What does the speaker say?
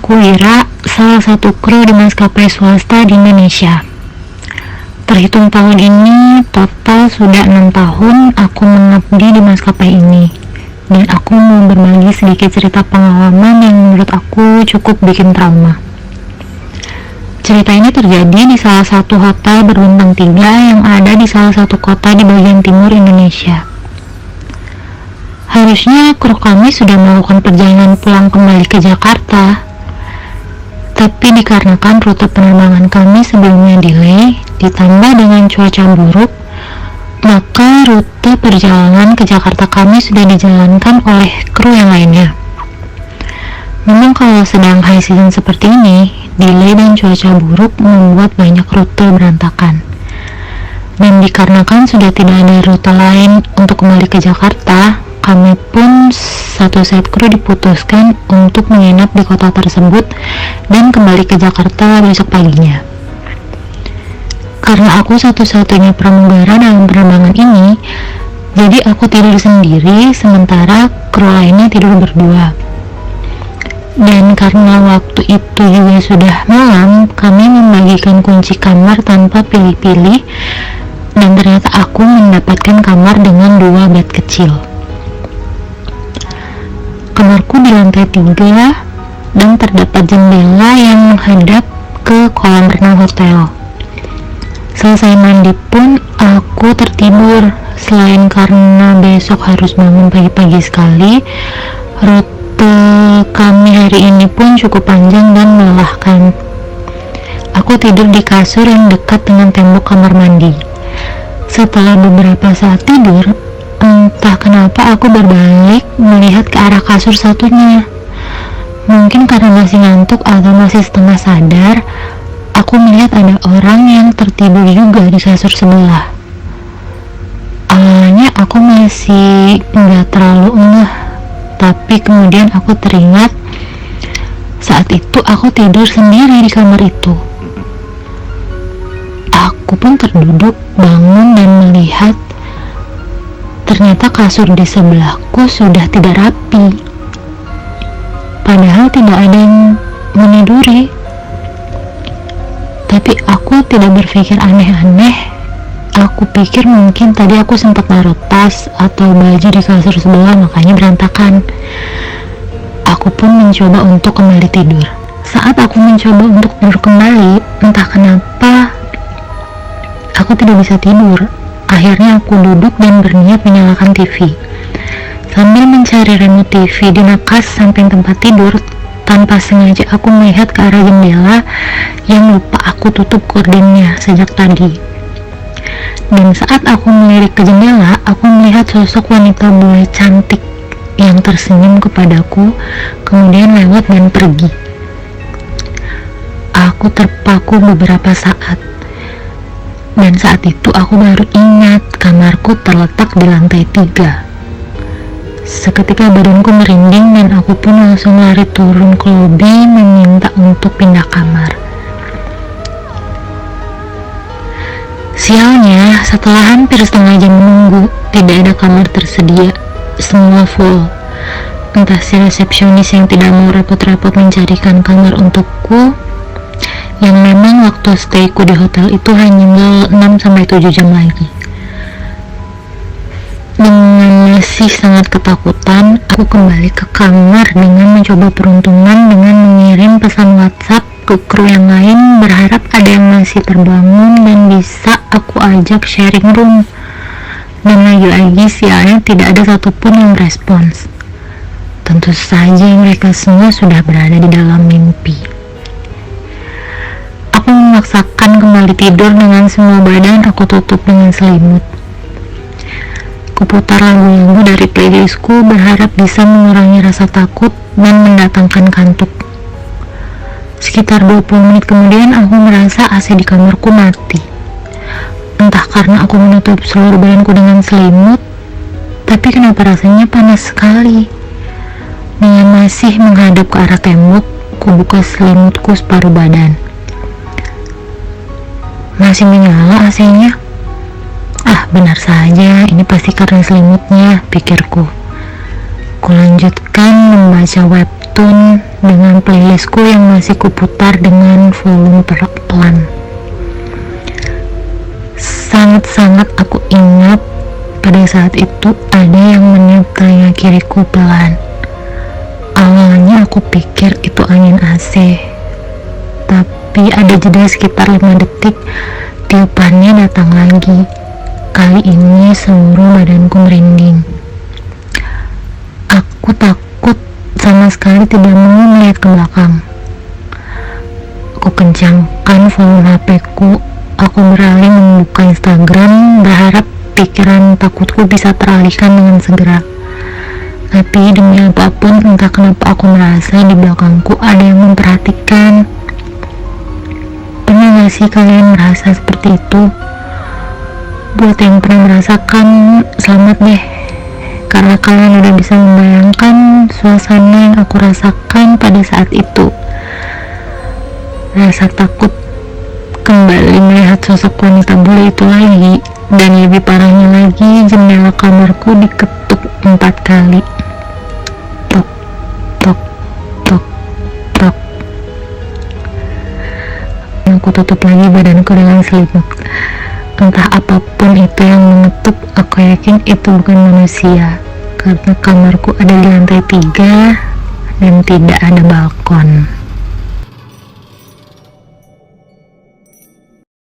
aku Ira, salah satu kru di maskapai swasta di Indonesia. Terhitung tahun ini, total sudah 6 tahun aku mengabdi di maskapai ini. Dan aku mau berbagi sedikit cerita pengalaman yang menurut aku cukup bikin trauma. Cerita ini terjadi di salah satu hotel berbintang 3 yang ada di salah satu kota di bagian timur Indonesia. Harusnya kru kami sudah melakukan perjalanan pulang kembali ke Jakarta, tapi dikarenakan rute penerbangan kami sebelumnya delay, ditambah dengan cuaca buruk, maka rute perjalanan ke Jakarta kami sudah dijalankan oleh kru yang lainnya. Memang kalau sedang high season seperti ini, delay dan cuaca buruk membuat banyak rute berantakan. Dan dikarenakan sudah tidak ada rute lain untuk kembali ke Jakarta, kami pun satu set kru diputuskan untuk menginap di kota tersebut dan kembali ke Jakarta besok paginya. Karena aku satu-satunya pramugara dalam penerbangan ini, jadi aku tidur sendiri sementara kru lainnya tidur berdua. Dan karena waktu itu juga sudah malam, kami membagikan kunci kamar tanpa pilih-pilih, dan ternyata aku mendapatkan kamar dengan 2 bed kecil. Kamarku di lantai 3 dan terdapat jendela yang menghadap ke kolam renang hotel. Selesai mandi pun aku tertidur. Selain karena besok harus bangun pagi-pagi sekali, rute kami hari ini pun cukup panjang dan melelahkan. Aku tidur di kasur yang dekat dengan tembok kamar mandi. Setelah beberapa saat tidur, entah kenapa aku berbalik melihat ke arah kasur satunya. Mungkin karena masih ngantuk atau masih setengah sadar, aku melihat ada orang yang tertidur juga di kasur sebelah. Awalnya aku masih nggak terlalu ngeh, tapi kemudian aku teringat saat itu aku tidur sendiri di kamar itu. Aku pun terduduk, bangun dan melihat ternyata kasur di sebelahku sudah tidak rapi. Padahal tidak ada yang meniduri. Tapi aku tidak berpikir aneh-aneh. Aku pikir mungkin tadi aku sempat naruh tas atau baju di kasur sebelah, makanya berantakan. Aku pun mencoba untuk kembali tidur. Saat aku mencoba untuk tidur kembali, entah kenapa aku tidak bisa tidur. Akhirnya aku duduk dan berniat menyalakan TV. Sambil mencari remote TV di nakas samping tempat tidur, tanpa sengaja aku melihat ke arah jendela yang lupa aku tutup gordennya sejak tadi. Dan saat aku melirik ke jendela, aku melihat sosok wanita bule cantik yang tersenyum kepadaku, kemudian lewat dan pergi. Aku terpaku beberapa saat. Dan saat itu aku baru ingat kamarku terletak di lantai 3. Seketika badanku merinding dan aku pun langsung lari turun ke lobi meminta untuk pindah kamar. Sialnya, setelah hampir setengah jam menunggu, tidak ada kamar tersedia. Semua full. Entah si resepsionis yang tidak mau repot-repot mencarikan kamar untukku, yang memang waktu stayku di hotel itu hanya 6-7 jam lagi. Dengan masih sangat ketakutan, aku kembali ke kamar dengan mencoba peruntungan dengan mengirim pesan WhatsApp ke kru yang lain, berharap ada yang masih terbangun dan bisa aku ajak sharing room. Dan lagi-lagi sialnya tidak ada satupun yang respons. Tentu saja mereka semua sudah berada di dalam mimpi. Aku memaksakan kembali tidur dengan semua badan aku tutup dengan selimut. Kuputar lagu-lagu dari playlistku berharap bisa mengurangi rasa takut dan mendatangkan kantuk. Sekitar 20 menit kemudian aku merasa AC di kamarku mati. Entah karena aku menutup seluruh badanku dengan selimut, tapi kenapa rasanya panas sekali. Dengan masih menghadap ke arah tembok, kubuka selimutku separuh badan. Masih menyala AC-nya. Benar saja, ini pasti karena selimutnya, pikirku. Kulanjutkan membaca web kartun dengan playlistku yang masih kuputar dengan volume pelan. Sangat-sangat aku ingat pada saat itu ada yang meniup telinga kiriku pelan. Awalnya aku pikir itu angin AC, tapi ada jeda sekitar 5 detik, tiupannya datang lagi. Kali ini seluruh badanku merinding. Aku takut sama sekali tidak mau melihat ke belakang. Aku kencangkan volume HP-ku. Aku beralih membuka Instagram, berharap pikiran takutku bisa teralihkan dengan segera. Tapi demi apapun, entah kenapa aku merasa di belakangku ada yang memperhatikan. Pernah gak sih kalian merasa seperti itu? Buat yang pernah merasakan, selamat deh, karena kalian udah bisa membayangkan suasana yang aku rasakan pada saat itu. Rasa takut kembali melihat sosok wanita bule itu lagi, dan lebih parahnya lagi, jendela kamarku diketuk 4 kali. Tok, tok, tok, tok. Aku tutup lagi badanku dengan selimut. Entah apapun itu yang mengetuk, aku yakin itu bukan manusia, karena kamarku ada di lantai 3 dan tidak ada balkon.